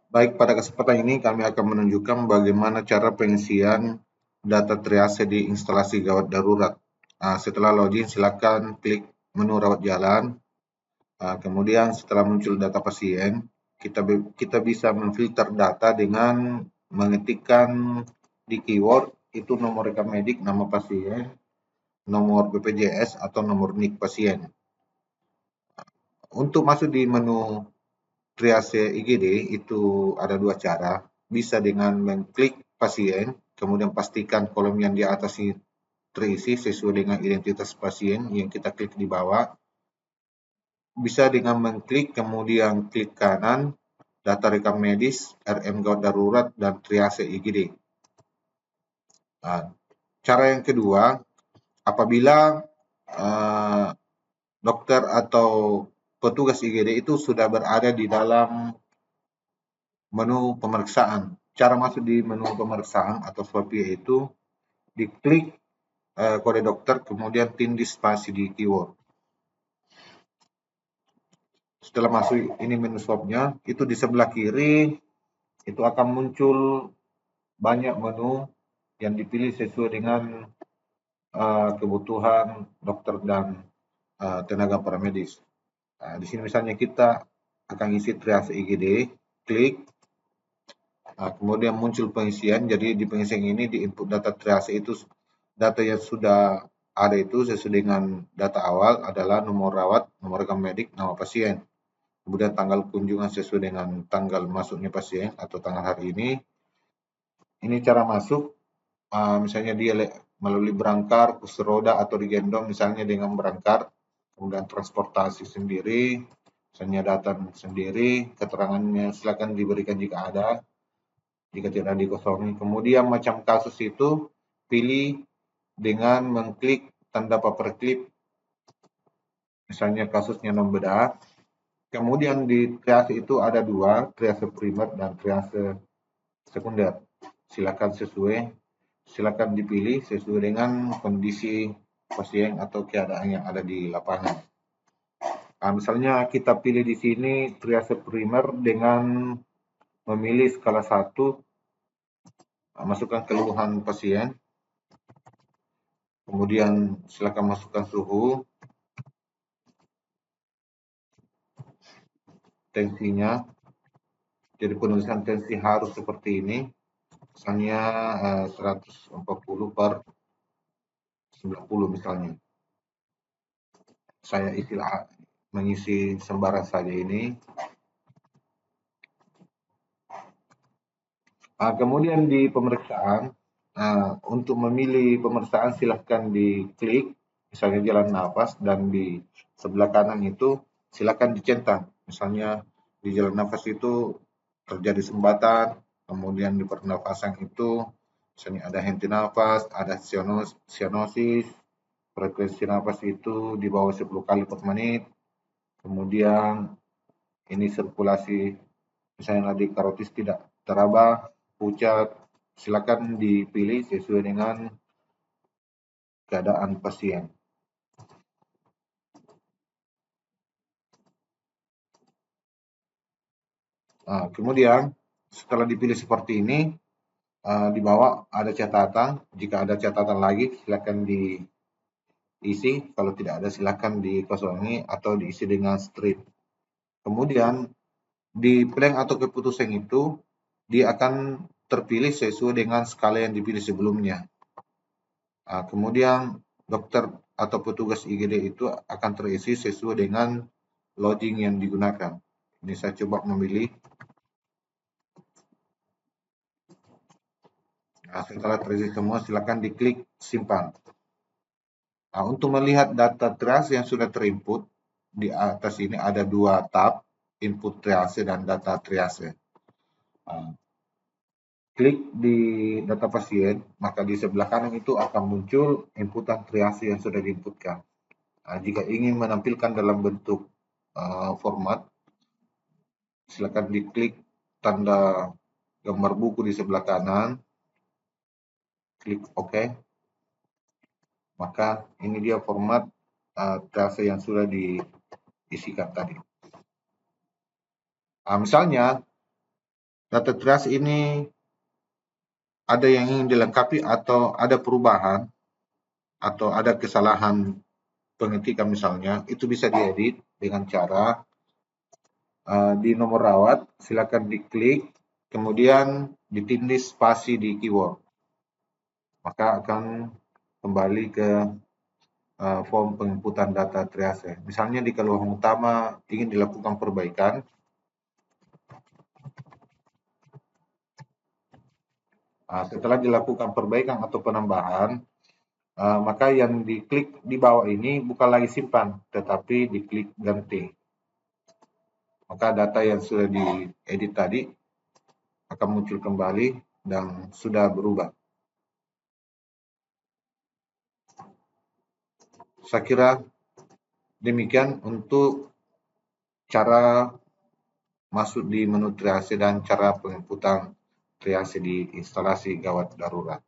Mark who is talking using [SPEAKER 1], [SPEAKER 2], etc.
[SPEAKER 1] Baik, pada kesempatan ini kami akan menunjukkan bagaimana cara pengisian data triase di instalasi gawat darurat. Setelah login, silakan klik menu rawat jalan. Kemudian setelah muncul data pasien, kita bisa memfilter data dengan mengetikkan di keyword itu nomor rekam medik, nama pasien, nomor BPJS atau nomor NIK pasien. Untuk masuk di menu triase IGD itu ada dua cara. Bisa dengan mengklik pasien, kemudian pastikan kolom yang di atas ini terisi sesuai dengan identitas pasien yang kita klik di bawah. Bisa dengan mengklik, kemudian klik kanan, data rekam medis, RM gawat darurat, dan triase IGD. Cara yang kedua, apabila dokter atau petugas IGD itu sudah berada di dalam menu pemeriksaan. Cara masuk di menu pemeriksaan atau SWAPIA itu diklik kode dokter, kemudian tindih spasi di keyword. Setelah masuk ini menu swabnya, itu di sebelah kiri itu akan muncul banyak menu yang dipilih sesuai dengan kebutuhan dokter dan tenaga paramedis. Di sini misalnya kita akan isi triase IGD, klik, kemudian muncul pengisian. Jadi di pengisian ini di input data triase itu data yang sudah ada itu sesuai dengan data awal adalah nomor rawat, nomor rekam medik, nama pasien. Kemudian tanggal kunjungan sesuai dengan tanggal masuknya pasien atau tanggal hari ini. Ini cara masuk, misalnya dia melalui berangkar, kursi roda atau digendong misalnya dengan berangkar, kemudian transportasi sendiri, misalnya datang sendiri, keterangannya silakan diberikan jika ada, jika tidak dikosongi. Kemudian macam kasus itu pilih dengan mengklik tanda paperclip, misalnya kasusnya non bedah. Kemudian di triase itu ada dua, triase primer dan triase sekunder. Silakan dipilih sesuai dengan kondisi pasien atau keadaan yang ada di lapangan. Misalnya kita pilih di sini triase primer dengan memilih skala 1, masukkan keluhan pasien, kemudian silakan masukkan suhu, tensinya. Jadi penulisan tensi harus seperti ini, misalnya 140 per 90 misalnya. Saya mengisi sembarang saja ini. Kemudian di pemeriksaan, untuk memilih pemeriksaan silahkan diklik, misalnya jalan nafas, dan di sebelah kanan itu silahkan dicentang. Misalnya di jalan nafas itu terjadi sumbatan, kemudian di pernafasan itu misalnya ada henti nafas, ada cyanosis, frekuensi nafas itu di bawah 10 kali per menit, kemudian ini sirkulasi misalnya nadi karotis tidak teraba, pucat, silakan dipilih sesuai dengan keadaan pasien. Kemudian setelah dipilih seperti ini, di bawah ada catatan. Jika ada catatan lagi, silakan diisi. Kalau tidak ada, silakan dikosongi atau diisi dengan strip. Kemudian di blank atau keputusan itu, dia akan terpilih sesuai dengan skala yang dipilih sebelumnya. Kemudian dokter atau petugas IGD itu akan terisi sesuai dengan login yang digunakan. Ini saya coba memilih. Setelah terisi semua, silakan diklik simpan. Untuk melihat data triase yang sudah terinput, di atas ini ada dua tab, input triase dan data triase. Klik di data pasien, maka di sebelah kanan itu akan muncul inputan triase yang sudah diinputkan. Jika ingin menampilkan dalam bentuk format, silakan diklik tanda gambar buku di sebelah kanan, klik OK. Maka ini dia format triase yang sudah diisikan tadi. Misalnya Data triage ini ada yang ingin dilengkapi atau ada perubahan atau ada kesalahan pengetikan misalnya, itu bisa diedit dengan cara di nomor rawat, silakan diklik, kemudian ditindih spasi di keyword. Maka akan kembali ke form penginputan data triase. Misalnya di keluhan utama ingin dilakukan perbaikan, setelah dilakukan perbaikan atau penambahan, maka yang diklik di bawah ini bukan lagi simpan, tetapi diklik ganti. Maka data yang sudah diedit tadi akan muncul kembali dan sudah berubah. Saya kira demikian untuk cara masuk di menu triase dan cara penginputan triase di instalasi gawat darurat.